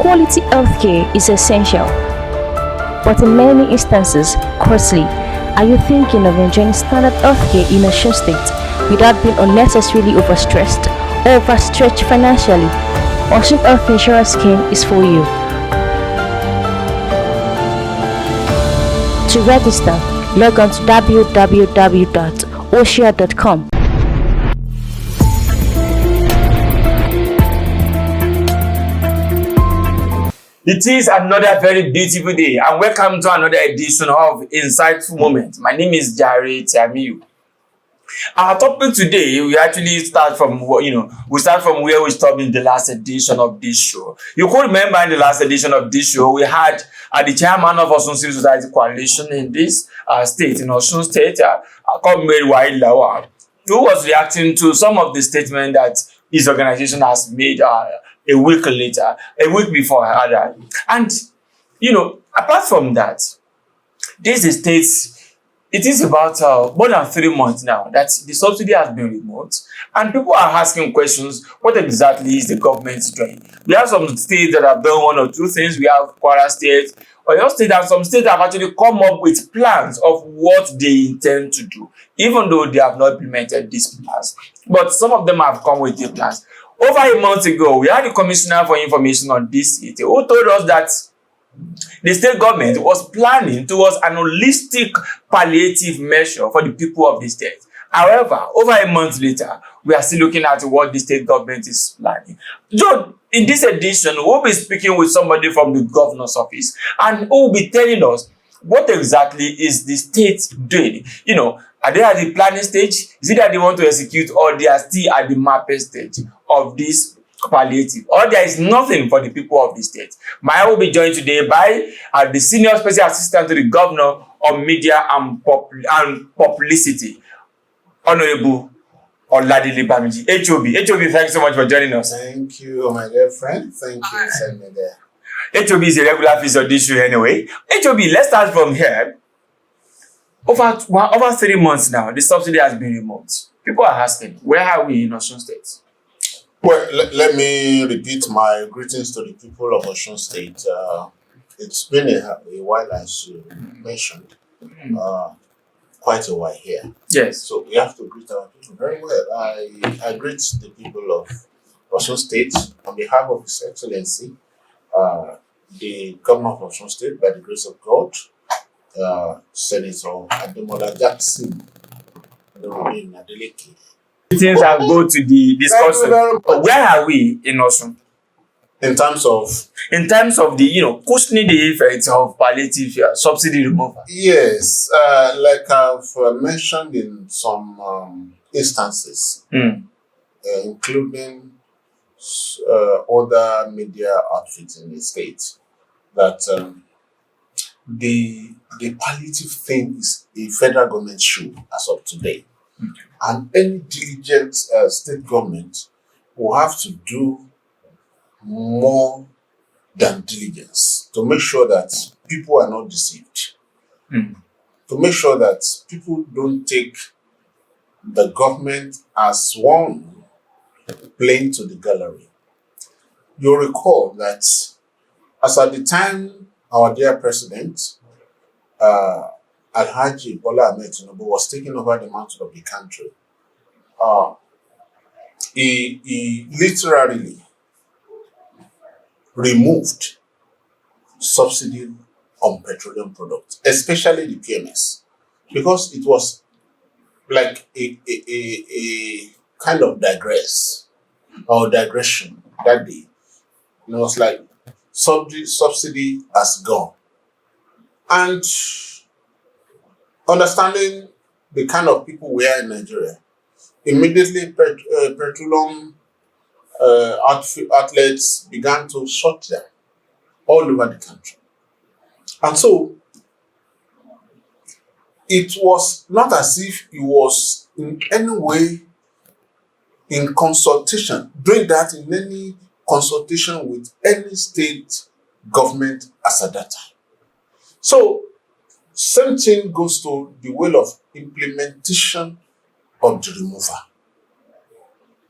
Quality healthcare is essential, but in many instances, costly. Are you thinking of enjoying standard healthcare in Osun State without being unnecessarily overstressed or overstretched financially? Osun Health Insurance Scheme is for you. To register, log on to www.osia.com. It is another very beautiful day, and welcome to another edition of Insightful Moment. My name is Jare Tiamiyu. Our topic today, we actually start from where we stopped in the last edition of this show. You could remember in the last edition of this show, we had the chairman of Osun Civil Society Coalition in this state, in Osun State, called Mary Wailawa, who was reacting to some of the statements that his organization has made a week before rather. And, apart from that, this state, it is about more than 3 months now that the subsidy has been removed, and people are asking questions, what exactly is the government doing? We have some states that have done one or two things. We have Kwara State, Oyo State, and some states have actually come up with plans of what they intend to do, even though they have not implemented these plans. But some of them have come with the plans. Over a month ago, we had the Commissioner for Information on this city who told us that the state government was planning towards an holistic palliative measure for the people of the state. However, over a month later, we are still looking at what the state government is planning. John, in this edition, we'll be speaking with somebody from the governor's office, and who will be telling us what exactly is the state doing. Are they at the planning stage? Is it that they want to execute, or they are still at the mapping stage of this palliative, or there is nothing for the people of the state? Maya will be joined today by the Senior Special Assistant to the Governor on Media and Publicity, Honorable Oladele Bamiji, HOB. HOB, thank you so much for joining us. Thank you, my dear friend. Thank you for sending me there. HOB is a regular feature of this show anyway. HOB, let's start from here. Over 3 months now, the subsidy has been removed. People are asking, where are we in Osun State? Well, let me repeat my greetings to the people of Osun State. It's been a while, as you mentioned, quite a while here. Yes. So we have to greet our people very well. I greet the people of Osun State on behalf of His Excellency, the Governor of Osun State, by the grace of God, Senator Ademola Adeleke. Things have go to the discussion. Where are we in Osun? In terms of the cushioning the effects of palliative subsidy removal. Yes, like I've mentioned in some instances, including other media outfits in the state, that the palliative thing is a federal government shoe as of today. And any diligent state government will have to do more than diligence to make sure that people are not deceived, to make sure that people don't take the government as one playing to the gallery. You'll recall that as at the time our dear president, Alhaji Bola Ahmed Tinubu, was taking over the mantle of the country, he literally removed subsidy on petroleum products, especially the PMS, because it was like a kind of digression that day. It was like subsidy has gone. And understanding the kind of people we are in Nigeria, immediately petroleum outlets began to shut down all over the country. And so it was not as if it was in any way in consultation, doing that in any consultation with any state government as at that time. So same thing goes to the way of implementation of the removal.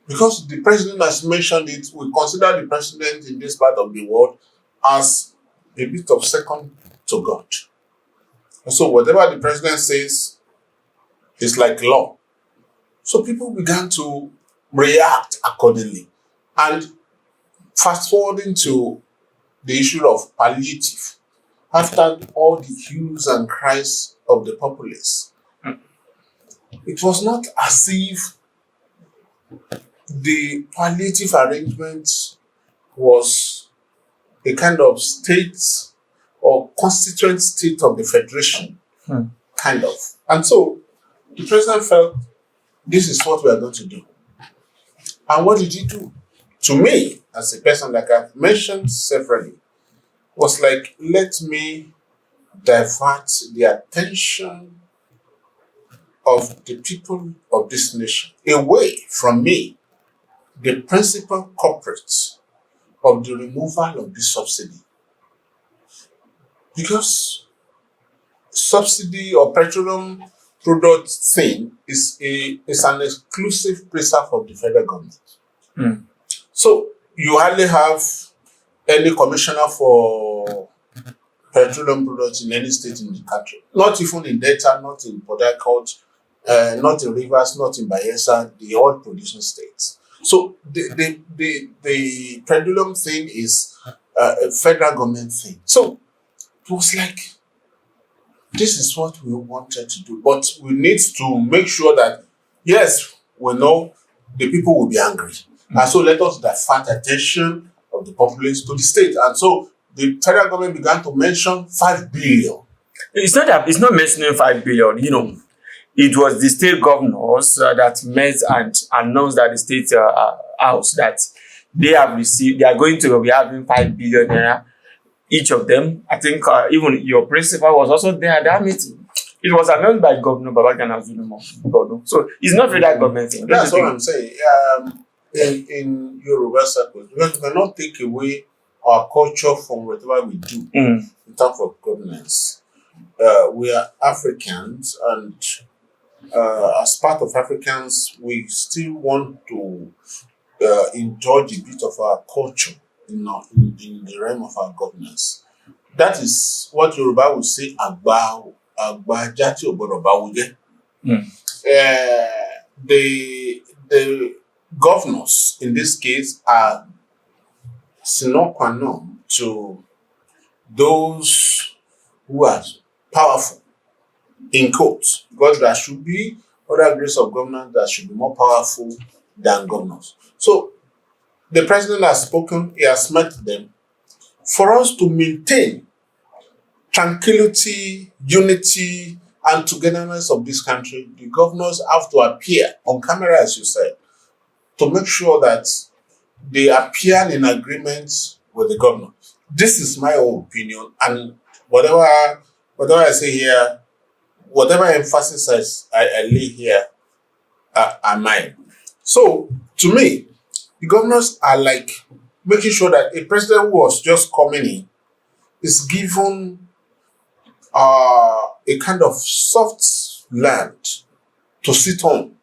Because the president has mentioned it, we consider the president in this part of the world as a bit of second to God. And so whatever the president says is like law. So people began to react accordingly. And fast forwarding to the issue of palliative, after all the hues and cries of the populace, it was not as if the palliative arrangement was a kind of state or constituent state of the federation, kind of. And so the president felt this is what we are going to do. And what did he do? To me, as a person, like I've mentioned severally, was like, let me divert the attention of the people of this nation away from me, the principal culprit of the removal of this subsidy. Because subsidy or petroleum product thing is an exclusive preserve of the federal government. So you hardly have any commissioner for petroleum products in any state in the country. Not even in Delta, not in Port Harcourt, not in Rivers, not in Bayelsa, the oil producing states. So the petroleum thing is a federal government thing. So it was like, this is what we wanted to do, but we need to make sure that, yes, we know the people will be angry. And so let us divert attention of the populace to the state. And so the federal government began to mention 5 billion. It's not mentioning 5 billion, you know. It was the state governors that met and announced that the state house that they are going to be having 5 billion naira, each of them. I think even your principal was also there at that meeting. It was announced by Governor Ademola. So it's not really that government thing. That's what I'm saying. In Yoruba circles, because we cannot take away our culture from whatever we do in terms of governance. We are Africans, and as part of Africans, we still want to indulge a bit of our culture in the realm of our governance. That is what Yoruba will say, Agba Jati Oboroba Wuje. The governors in this case are sine qua non to those who are powerful, in quotes, because there should be other grades of governance that should be more powerful than governors. So the president has spoken, he has met them. For us to maintain tranquility, unity, and togetherness of this country, the governors have to appear on camera, as you said, to make sure that they appear in agreement with the governor. This is my own opinion, and whatever I say here, whatever emphasis I lay here are mine. So, to me, the governors are like making sure that a president who was just coming in is given a kind of soft land to sit on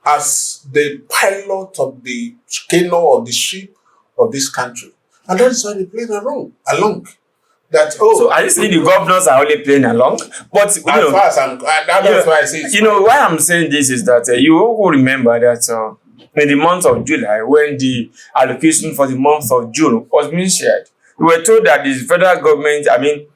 as the pilot of the canoe of the ship of this country. And that is why they played along. So are you saying the governors are only playing along? But you know, that's why I say you know why I'm saying this is that you will remember that in the month of July, when the allocation for the month of June was being shared, we were told that the federal government, I mean,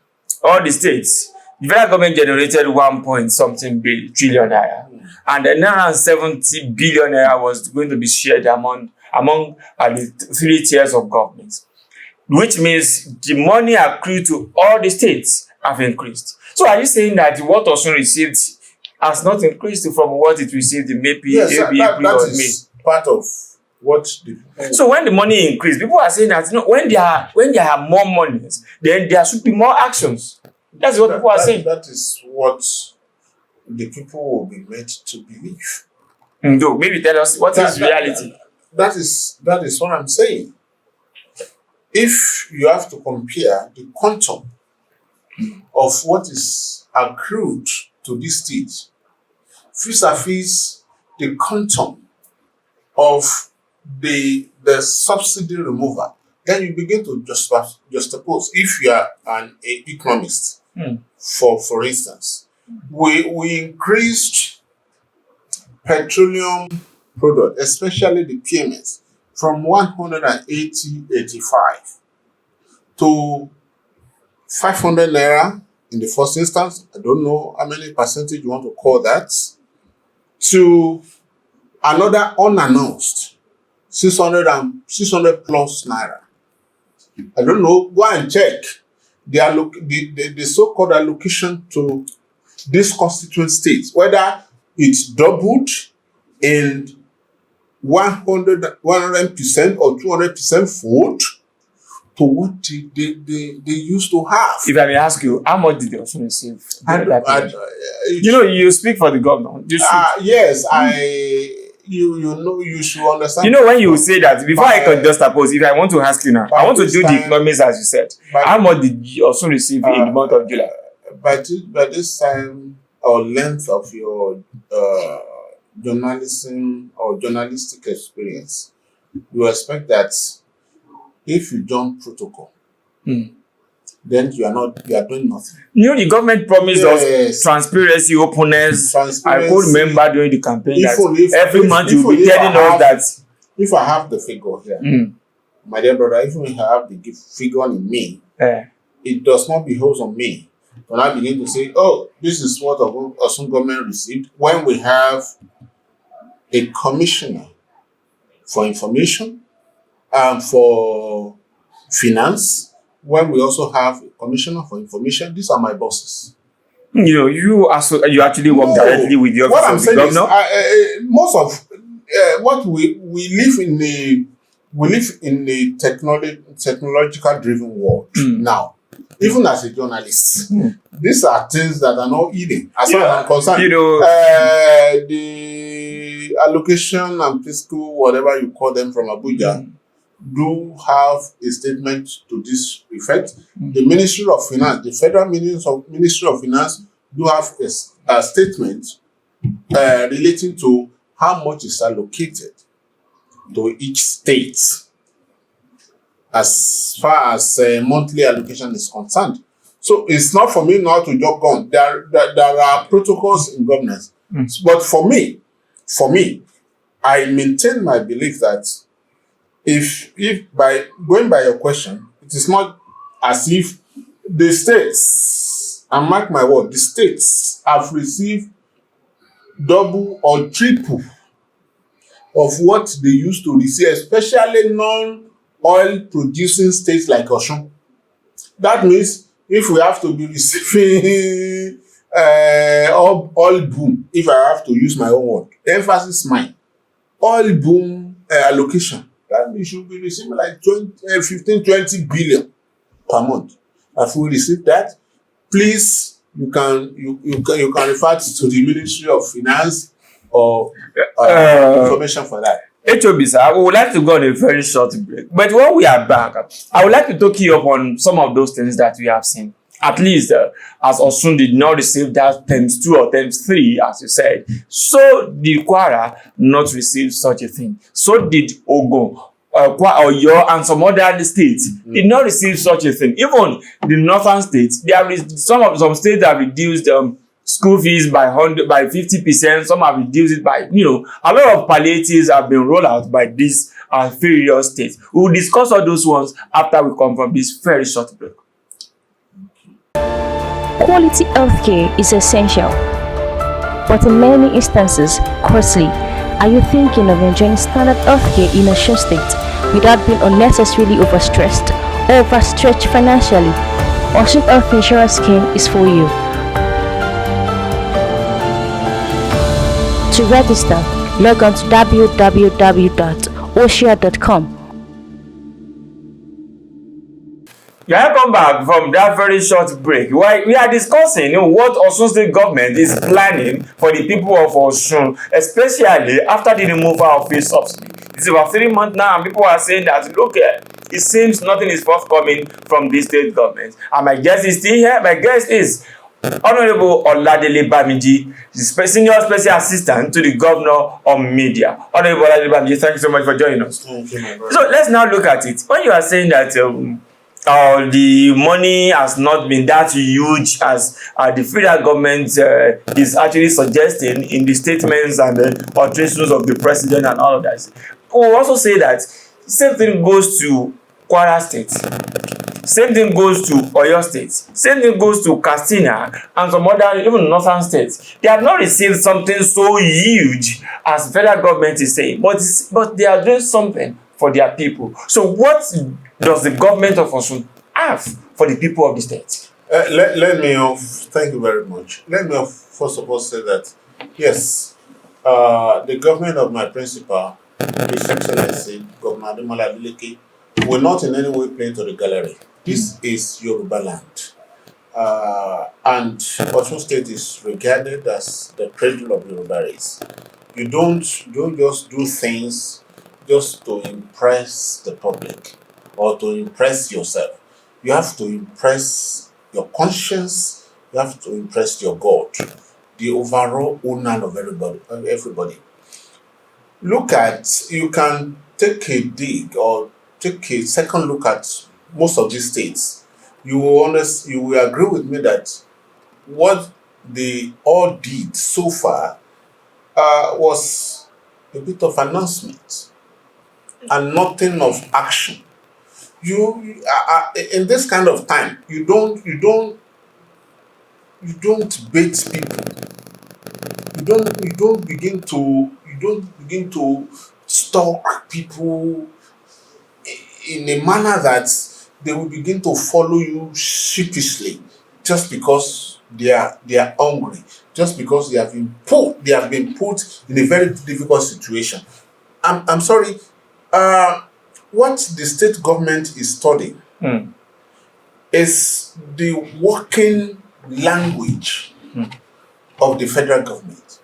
all the states, the federal government generated 1 trillion naira, and around 70 billion naira was going to be shared among the 3 tiers of government, which means the money accrued to all the states have increased. So are you saying that what Osun received has not increased from what it received in maybe April or May? Part of what the people. So when the money increased, people are saying that when there are more monies, then there should be more actions. That's what people are saying. That is what the people will be made to believe. No, maybe tell us what is reality. That is what I'm saying. If you have to compare the quantum of what is accrued to this state vis-a-vis the quantum of the subsidy removal, then you begin to juxtapose. If you are an economist, for instance, we increased petroleum product, especially the PMS, from 185 to 500 naira in the first instance. I don't know how many percentage you want to call that, to another unannounced 600 plus naira. I don't know. Go and check the so-called allocation to this constituent states, whether it's doubled in 100% or 200% fold to what they used to have. If I may ask you, how much did they also receive? You speak for the governor. Yes, you know, you should understand. You know, when you say that, before I can just oppose, if I want to ask you now, I want to do the economics as you said. How much did you also receive in the month of July? By this time or length of your journalism or journalistic experience, you expect that if you jump protocol, then you are doing nothing. You know, the government promised us transparency, openness. I could remember during the campaign that every month you will be telling us that. If I have the figure here, my dear brother, if I have the figure in me, it does not behove on me. When I begin to say, oh, this is what Osun government received, when we have a commissioner for information and for finance, when we also have a commissioner for information, these are my bosses. You know, you actually work directly with your office of the governor. Most of what we live in a technological driven world now. Even as a journalist, these are things that are not hidden. As far as I'm concerned, You know, the allocation and fiscal, whatever you call them from Abuja, do have a statement to this effect. The Ministry of Finance, the Federal Ministry of Finance, do have a statement relating to how much is allocated to each state as far as monthly allocation is concerned. So it's not for me now to jog on. There are protocols in governance. But for me, I maintain my belief that if by going by your question, it is not as if the states, and mark my word, the states have received double or triple of what they used to receive, especially non-oil producing states like Osun. That means if we have to be receiving oil boom, if I have to use my own word, the emphasis mine, oil boom allocation, that means you should be receiving like 15-20 billion per month. If we receive that, please, you can refer to the Ministry of Finance or information for that. HOB, sir, we would like to go on a very short break. But when we are back, I would like to talk you up on some of those things that we have seen. At least, as Osun did not receive that ×2 or ×3, as you said, so did Kwara not receive such a thing. So did Ogun, Oyo, and some other states did not receive such a thing. Even the northern states, there is some states that reduced school fees by 50%. Some have reduced it by, a lot of palliatives have been rolled out by these various states. We will discuss all those ones after we come from this very short break. Quality healthcare is essential, but in many instances costly. Are you thinking of enjoying standard healthcare in Osun State without being unnecessarily overstressed or overstretched financially? Osun Health Insurance Scheme is for you. To register, log on to www.osia.com. Welcome back from that very short break. We are discussing what Osun State government is planning for the people of Osun, especially after the removal of this subsidy. It's about 3 months now, and people are saying that, look, it seems nothing is forthcoming from the state government. And my guest is still here. My guest is Honorable Oladele the Senior Special Assistant to the Governor on Media. Honorable Oladele Bamiji, thank you so much for joining us. Thank you, my brother. So let's now look at it. When you are saying that the money has not been that huge as the federal government is actually suggesting in the statements and the utterances of the president and all of that, we will also say that same thing goes to Kwara State. Same thing goes to Oyo State. Same thing goes to Katsina and some other, even northern states. They have not received something so huge as the federal government is saying, but they are doing something for their people. So what does the government of Osun have for the people of the state? Let me thank you very much. Let me first of all say that, yes, the government of my principal, His Excellency, Governor Ademola Adeleke, will not in any way play to the gallery. This is Yoruba land. And Osun State is regarded as the cradle of Yoruba race. You don't just do things just to impress the public or to impress yourself. You have to impress your conscience, you have to impress your God, the overall owner of everybody. Look at, you can take a dig or take a second look at most of these states. You will agree with me that what they all did so far was a bit of announcement and nothing of action. You in this kind of time, you don't bait people. You don't begin to stalk people in a manner that they will begin to follow you sheepishly just because they are hungry, just because they have been put in a very difficult situation. I'm sorry. What the state government is studying is the working language of the federal government.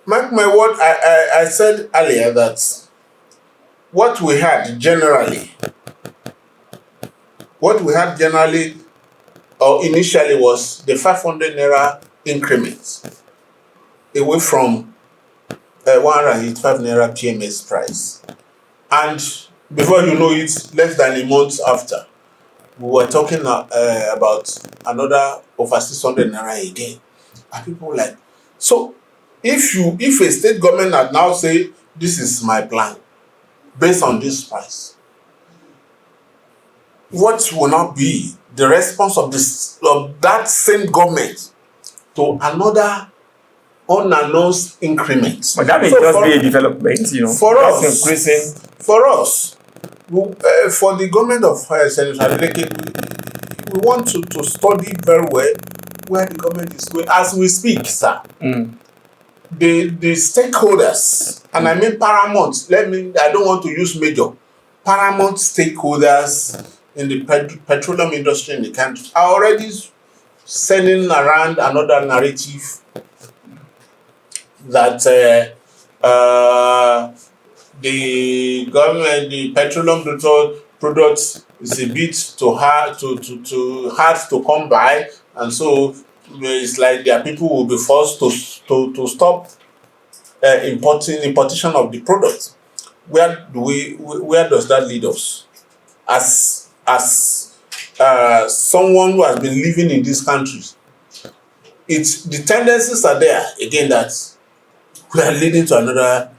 Mark my word, I said earlier that what we had generally or initially was the 500 naira increment away from 185 naira PMS price. And before you know it, less than a month after, we were talking about another over 600 naira again. And people were like, so if a state government had now say, this is my plan based on this price, what will not be the response of that same government to another unannounced increment? But that may just be a development, For us, increasing. For the government of Senator Adeleke, we want to study very well where the government is going as we speak, sir. The stakeholders, and I mean paramount, I don't want to use major, paramount stakeholders in the petroleum industry in the country are already sending around another narrative that the government, the petroleum products is a bit too hard to come by, and so it's like their people will be forced to stop importation of the products. Where does that lead us? As someone who has been living in these countries, the tendencies are there again that we are leading to another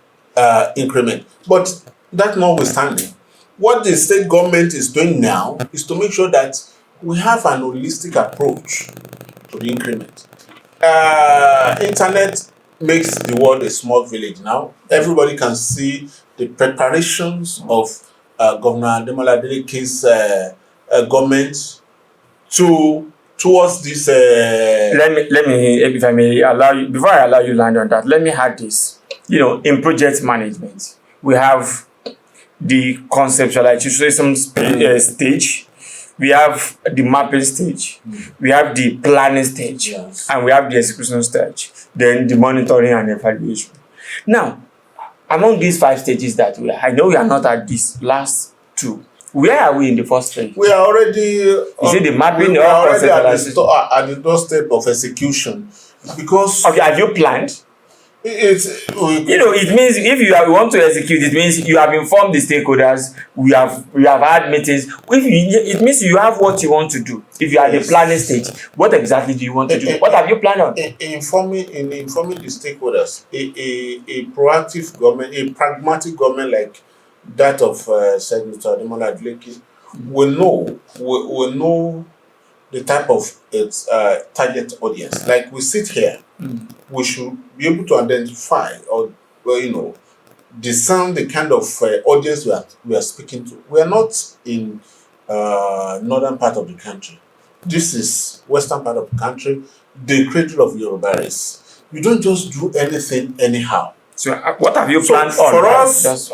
increment. But that notwithstanding, what the state government is doing now is to make sure that we have an holistic approach to the increment. Internet makes the world a small village now. Everybody can see the preparations of Governor Ademola Adeleke's government towards this. Let me, if I may allow you, before I allow you land on that, let me add this. In project management, we have the conceptualization stage, we have the mapping stage, we have the planning stage, and we have the execution stage, then the monitoring and evaluation. Now, among these 5 stages that I know we are not at these last 2, Where are we in the first phase? We are already. Is it the mapping we or are already conceptualization? at the doorstep of execution, because Okay, have you planned? It means if you want to execute, it means you have informed the stakeholders. We have had meetings. It means you have what you want to do. If you are at the planning stage, what exactly do you want to do? What have you planned on? Informing the stakeholders, a proactive government, a pragmatic government like that of Senator Ademola Adeleke will know the type of its target audience. Like we sit here, we should be able to identify or discern the kind of audience we are speaking to. We are not in northern part of the country. This is western part of the country, the cradle of Yoruba race. You don't just do anything anyhow. So what have you planned on? For us,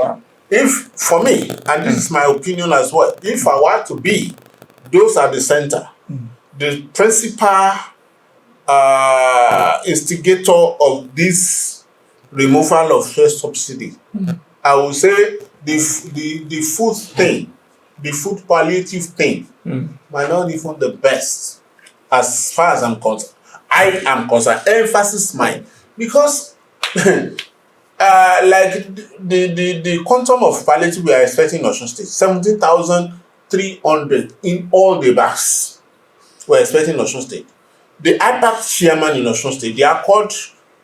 for me, and this is my opinion as well, if I were to be those at the center, the principal instigator of this removal of fuel subsidy, I would say the food thing, the food palliative thing, might not even the best as far as I'm concerned. I am concerned. Emphasis mine, because like the quantum of palliative we are expecting in Osun State, 17,300 in all the bags we are expecting in Osun State. The IPAC chairman in Osun State, the Accord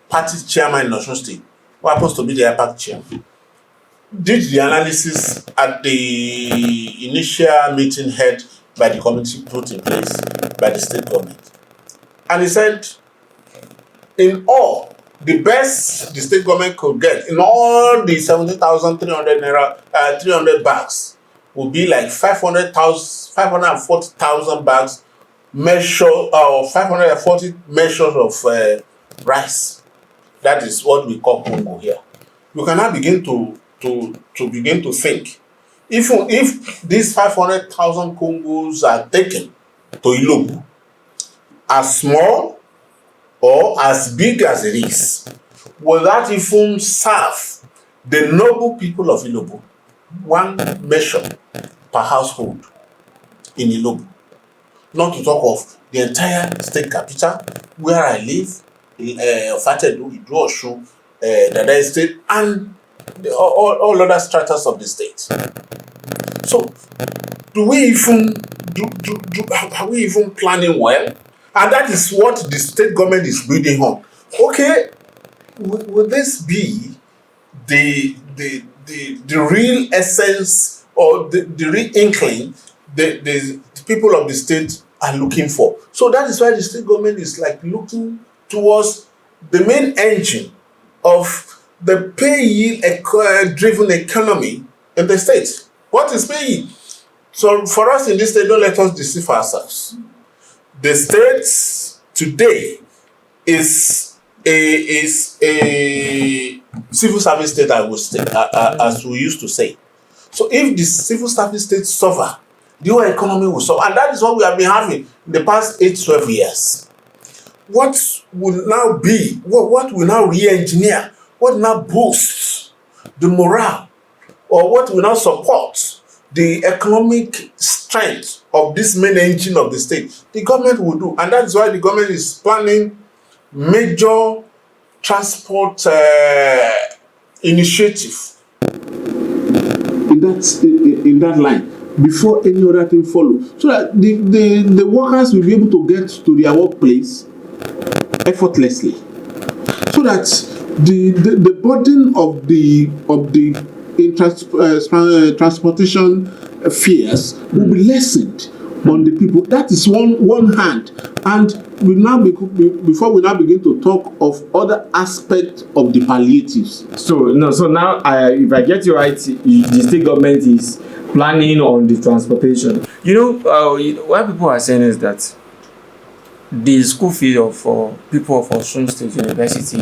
Party chairman in Osun State, who happens to be the IPAC chairman, did the analysis at the initial meeting held by the committee put in place by the state government. And he said, in all, the best the state government could get in all the 17,300 naira, 300 bags would be like 540,000 bags measure, or 540 measures of rice. That is what we call Congo here. You can now begin to begin to think, if these 500,000 Congos are taken to Ilobu, as small or as big as it is, will that even serve the noble people of Ilobu? One measure per household in Ilobu. Not to talk of the entire state capital, where I live, Fatedu, Idu-Osun, Dada State, and all other stratas of the state. So, are we even planning well? And that is what the state government is building on. Okay, will this be the real essence or the real inkling the people of the state are looking for? So that is why the state government is like looking towards the main engine of the pay yield driven economy in the state. What is pay yield? So for us in this state, don't let us deceive ourselves. The state today is a civil service state, I would say, as we used to say. So if the civil service state suffer, the whole economy will suffer. And that is what we have been having in the past 8-12 years. What will now be, what will now re-engineer, what will now boost the morale, or what will now support the economic strength of this main engine of the state? The government will do. And that's why the government is planning major transport initiative in that line before any other thing follow, so that the workers will be able to get to their workplace effortlessly, so that the burden of the transportation fares will be lessened on the people. That is one hand. And we now before we now begin to talk of other aspects of the palliatives. So now if I get you right, the state government is planning on the transportation. What people are saying is that the school fees of people of Osun State University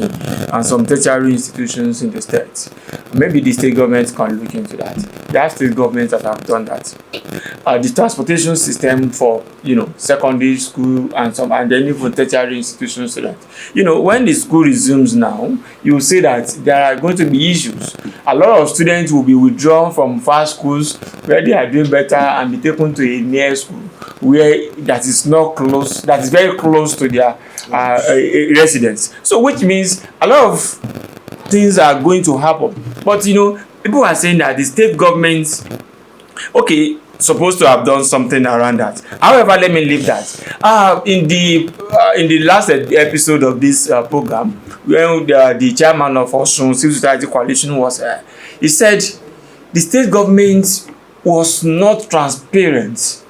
and some tertiary institutions in the state. Maybe the state government can look into that. There are state governments that have done that. The transportation system for secondary school and then even tertiary institution students. When the school resumes now, you will see that there are going to be issues. A lot of students will be withdrawn from far schools where they are doing better and be taken to a near school where that is very close to their residence. So which means a lot of things are going to happen. But people are saying that the state government supposed to have done something around that. However, let me leave that. In the last episode of this program, when the chairman of Osun Civil Society Coalition was he said the state government was not transparent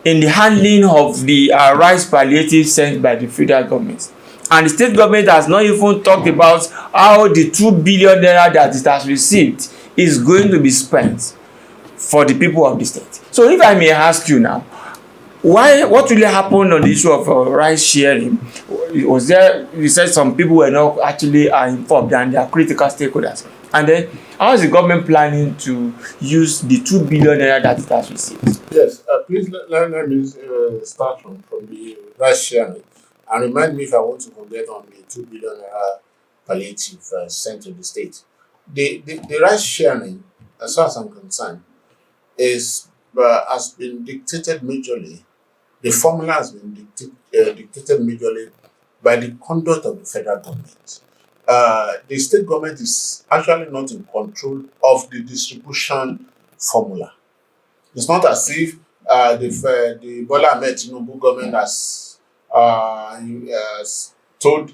in the handling of the rice palliatives sent by the federal government. And the state government has not even talked about how the 2 billion naira that it has received is going to be spent for the people of the state. So if I may ask you now, what really happened on the issue of rice sharing? You said some people were not actually informed and they are critical stakeholders. And then how is the government planning to use the 2 billion naira that it has received? Yes, please let me start from the rice sharing and remind me if I want to forget on the 2 billion naira palliative sent to the state. The rice sharing, as far as I'm concerned, has been dictated majorly. The formula has been dictated majorly by the conduct of the federal government. The state government is actually not in control of the distribution formula. It's not as if the Bola Ahmed Tinubu government has told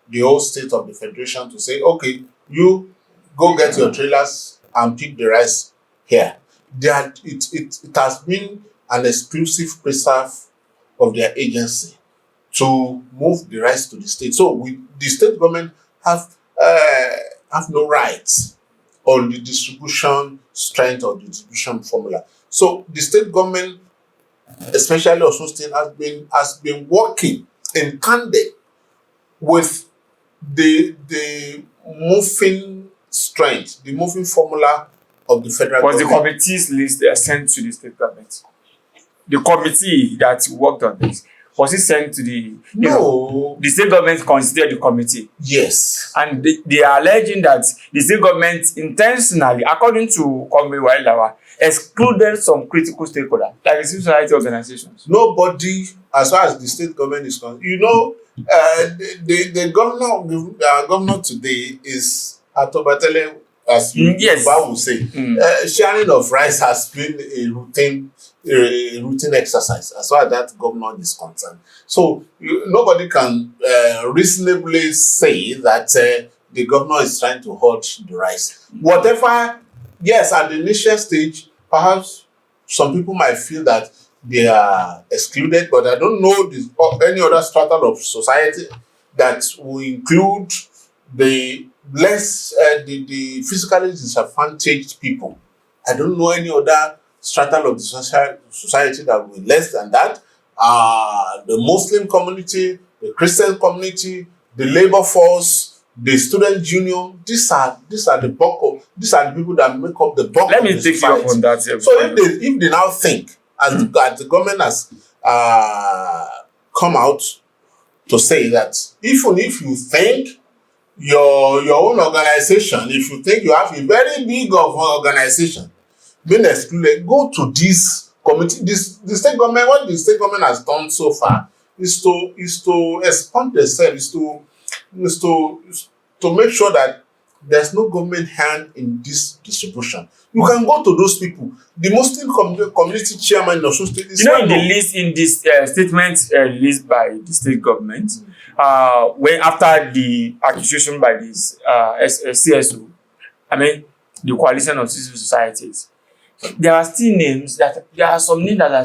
the whole state of the federation to say, okay, you go get your trailers and pick the rice here. It has been an exclusive preserve of their agency to move the rice to the state. So the state government have no rights on the distribution strength or the distribution formula. So the state government, especially Osun State, has been working in tandem with the moving strength, the moving formula of the federal Was government. the committee's list sent to the state government? The committee that worked on this, was it sent to the the state government considered the committee? Yes. And they are alleging that the state government intentionally, according to Kwame Wailawa, excluded some critical stakeholders, like the civil society organizations. Nobody, as far as the state government is concerned, the governor today is Oladele, as Yes. Yoruba will say. Sharing of rice has been a routine exercise as far as that governor is concerned. So nobody can reasonably say that the governor is trying to hoard the rice. Whatever, yes, at the initial stage, perhaps some people might feel that they are excluded, but I don't know any other strata of society that will include the the physically disadvantaged people. I don't know any other strata of the society that will be less than that. The Muslim community, the Christian community, the labor force, the student union, these are the people that make up the bulk. Let me take you up on that. So if they now think, as the government has come out to say that even if you think your own organization, if you think you have a very big organization being excluded, go to this committee. The state government, what the state government has done so far is to expand themselves, is to make sure that there's no government hand in this distribution. You can go to those people. The Muslim community chairman in Osun State is in this statement released by the state government, when after the accusation by this CSO, the coalition of civil societies, there are some names that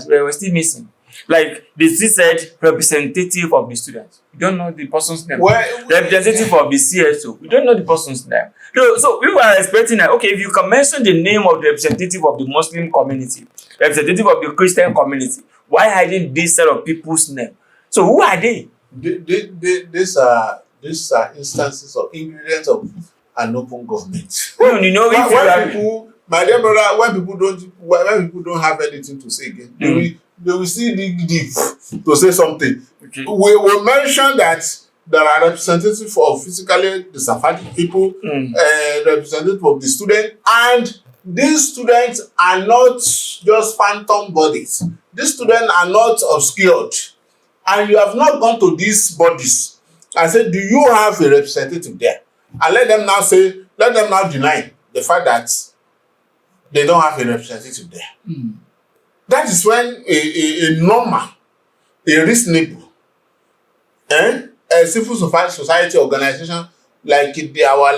were still missing. Like they still said representative of the students. We don't know the person's name. Representative of the CSO. We don't know the person's name. So we were expecting that, okay, if you can mention the name of the representative of the Muslim community, representative of the Christian community, why hiding this set of people's name? So who are they? These are instances of ingredients of an open government. You know, when people, my dear brother, when people don't have anything to say again, they will still dig deep to say something. Okay. We will mention that there are representatives of physically disadvantaged people, representative of the student, and these students are not just phantom bodies. These students are not obscured, and you have not gone to these bodies and said, do you have a representative there? And let them now deny the fact that they don't have a representative there. That is when a normal, a reasonable, a civil society organization like our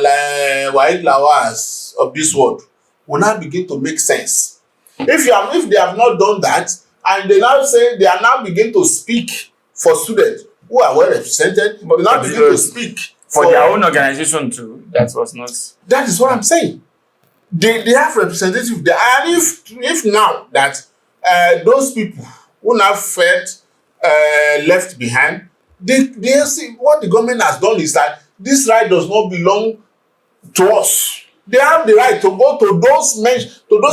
Wahid Lawas of this world will now begin to make sense. If they have not done that, and they now say they are now begin to speak for students who are well represented, but they now begin to speak for their own organization too. That was not. That is what I'm saying. They have representatives there, and if now that those people who now felt left behind, they see what the government has done is that this right does not belong to us. They have the right to go to those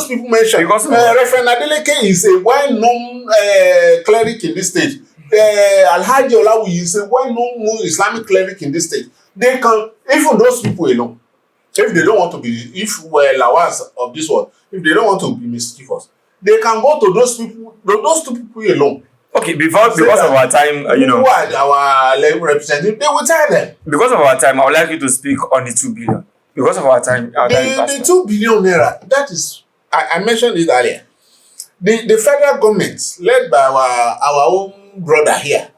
people mentioned. Because Reverend Adeleke is a well-known cleric in this state. Alhaji Olawi is a well-known Islamic cleric in this state. They can, even those people alone, if they don't want to be, if we're Lawas of this world, if they don't want to be mischievous, they can go to those people, those two people alone. Okay, because of our time, who are our representatives, they will tell them. Because of our time, I would like you to speak on the 2 billion. Because of our time, the 2 billion naira, that is, I mentioned it earlier. The federal government, led by our own brother here,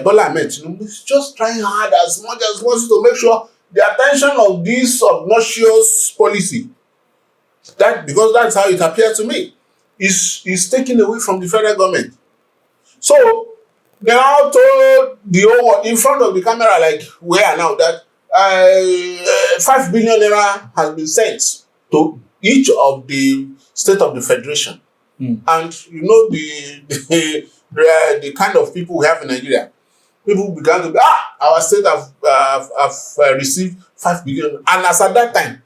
Bola Ahmed Tinubu, is just trying hard as much as possible to make sure the attention of this obnoxious policy, that because that's how it appears to me, is taken away from the federal government. So they now told the whole world in front of the camera, like we are now, that 5 billion naira has been sent to each of the state of the federation. And you know the kind of people we have in Nigeria. People began to be, our state have received 5 billion. And as at that time,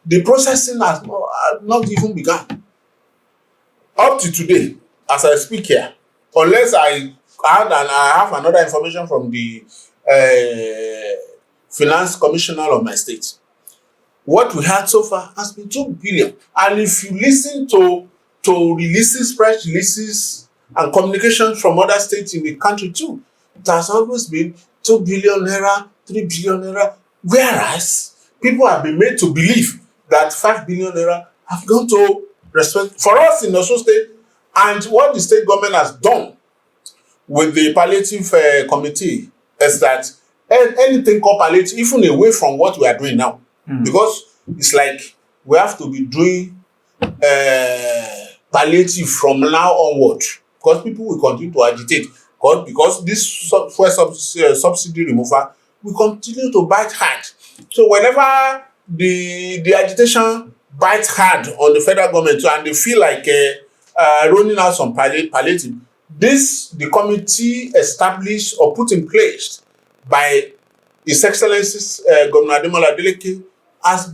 the processing has not even begun. Up to today, as I speak here, unless I have another information from the finance commissioner of my state, what we had so far has been 2 billion. And if you listen to releases, press releases, and communications from other states in the country too, it has always been 2 billion naira, 3 billion naira, whereas people have been made to believe that 5 billion naira have gone to respect for us in Osun State. And what the state government has done with the palliative committee is that anything called palliative, even away from what we are doing now, because it's like we have to be doing palliative from now onward, because people will continue to agitate, because this subsidy removal will continue to bite hard. So whenever the agitation bites hard on the federal government and they feel like rolling out some palliative, the committee established or put in place by His Excellency Governor Ademola Adeleke has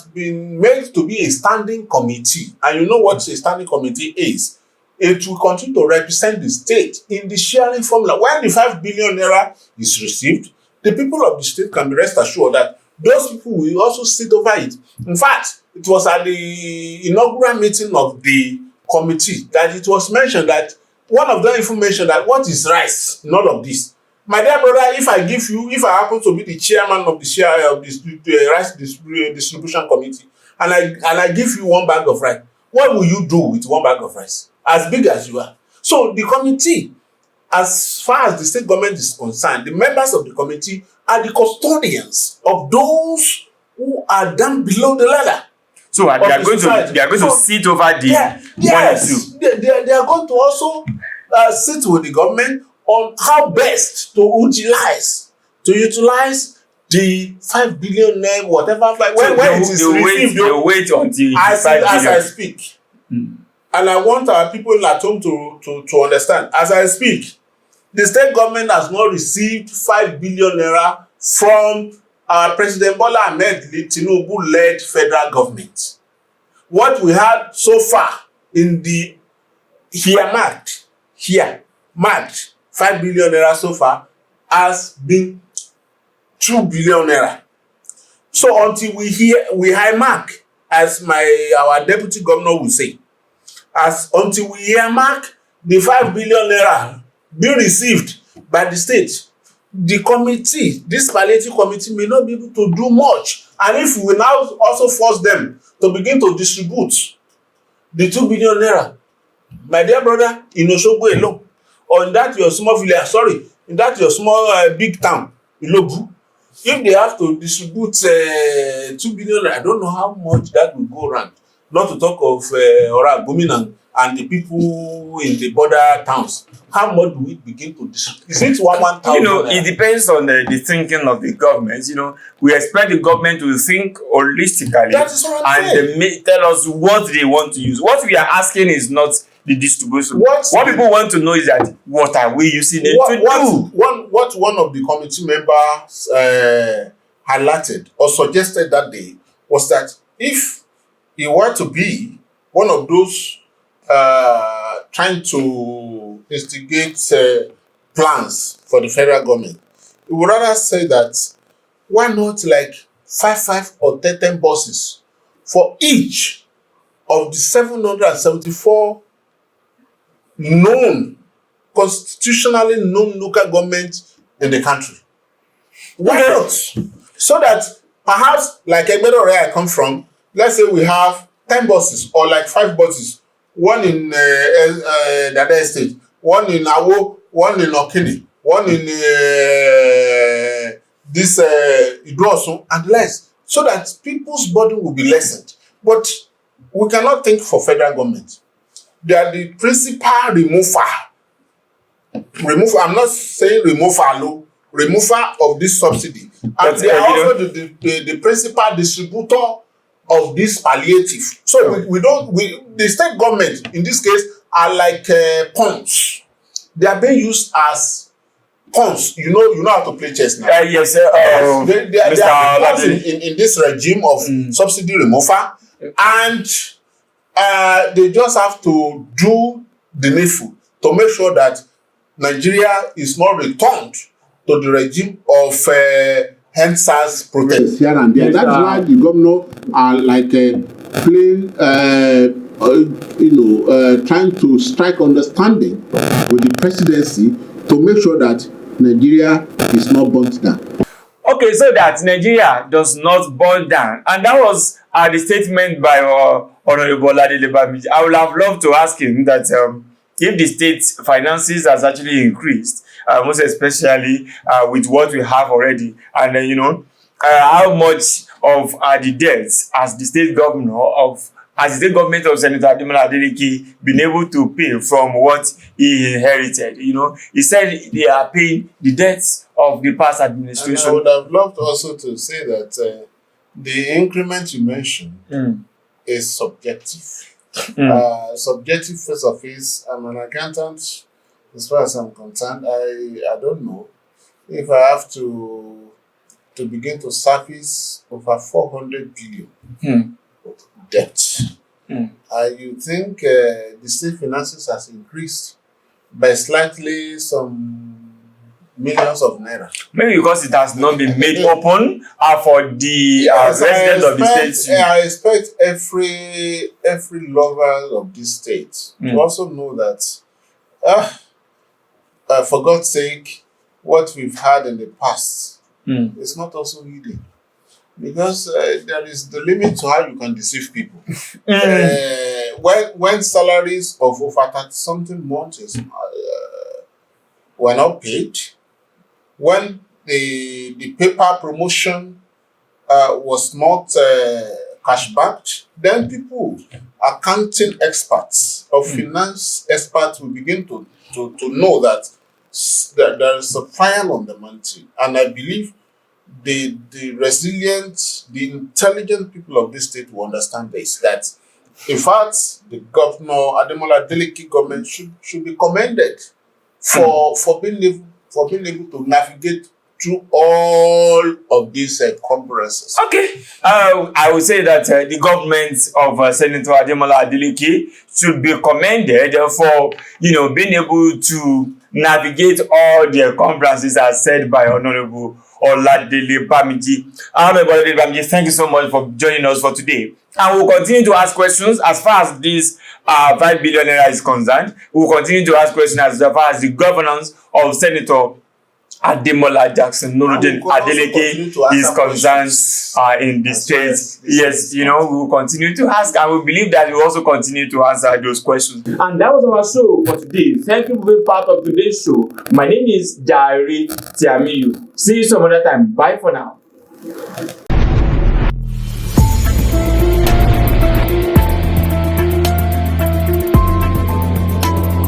been made to be a standing committee. And you know what a standing committee is? It will continue to represent the state in the sharing formula. When the 5 billion naira is received, the people of the state can be rest assured that those people will also sit over it. In fact, it was at the inaugural meeting of the committee that it was mentioned that one of the information that what is rice in all of this. My dear brother, if I happen to be the chairman of the rice distribution committee, and I give you 1 bag of rice, what will you do with 1 bag of rice? As big as you are. So the committee, as far as the state government is concerned, the members of the committee are the custodians of those who are down below the ladder. So they are going to sit over the yes, they are going to also sit with the government on how best to utilize the 5 billion naira, whatever. When it is received, they wait until as I speak. And I want our people at home to understand. As I speak, The state government has not received 5 billion naira from President Bola Ahmed Tinubu-led federal government. What we had so far in the marked 5 billion naira so far has been 2 billion naira. So until we high mark, as our deputy governor will say, until we mark the 5 billion naira being received by the state, the committee, this palliative committee, may not be able to do much. And if we now also force them to begin to distribute the 2 billion naira, my dear brother, in Osogbo alone, or in that your small village, in that your small big town, Ilobu, if they have to distribute 2 billion, I don't know how much that will go around. Not to talk of Oragumina and the people in the border towns. How much do we begin to distribute? Is it 1,000? You know, it depends on the thinking of the government. You know, we expect the government to think holistically. That is what I'm saying. And they tell us what they want to use. What we are asking is not the distribution. What people want to know is that what are we using it to do? What one of the committee members highlighted or suggested that day was that if he were to be one of those trying to instigate plans for the federal government, he would rather say that why not like 5 or 10 buses for each of the 774 constitutionally known local governments in the country. Why not? So that perhaps, like Egbedo where I come from, let's say we have 10 buses or like 5 buses, one in Dada Estate, one in Awo, one in Okini, one in this Osun, and less, so that people's burden will be lessened. But we cannot think for federal government. They are the principal remover. I'm not saying remover of this subsidy. And they are also the principal distributor of this palliative. So the state government in this case are like pawns. They are being used as pawns. You know how to play chess now. Yes, sir. They are pawns in this regime of subsidy remover, and they just have to do the needful to make sure that Nigeria is not returned to the regime of Endsars protest here and there. That's why the governor are like playing, trying to strike understanding with the presidency to make sure that Nigeria is not burnt down. Okay, so that Nigeria does not burn down, and that was the statement by Honorable Oladele. I would have loved to ask him that if the state finances has actually increased, most especially with what we have already, and how much of the debts as the state government of Senator Ademola Adeleke been able to pay from what he inherited. He said they are paying the debts of the past administration. And I would have loved also to say that the increment you mentioned is subjective. Subjective face of face. I'm an accountant. As far as I'm concerned, I don't know if I have to begin to surface over 400 billion debt. You think the state finances has increased by slightly some millions of naira? Maybe because it has not been made open for the residents of the state. I expect every lover of this state to also know that, for God's sake, what we've had in the past is not also hidden. Because there is the limit to how you can deceive people. When salaries of over 30-something months were not paid, when the paper promotion was not cash backed, then people, accounting experts or finance experts will begin to know that there is a fire on the mountain. And I believe the resilient, the intelligent people of this state will understand this, that in fact the Governor Ademola Adeleke government should be commended for being able to navigate through all of these encumbrances. Okay, I would say that the government of Senator Ademola Adeleke should be commended for, being able to navigate all the encumbrances as said by Honorable Oladele Bamiji. Honorable Oladele Bamiji, thank you so much for joining us for today. And we'll continue to ask questions as far as this 5 billion naira is concerned. We'll continue to ask questions as far as the governance of Senator Ademola Adeleke is concerned in the state. Yes, we will continue to ask, and we believe that we will also continue to answer those questions. And that was our show for today. Thank you for being part of today's show. My name is Jare Tiamiyu. See you some other time. Bye for now.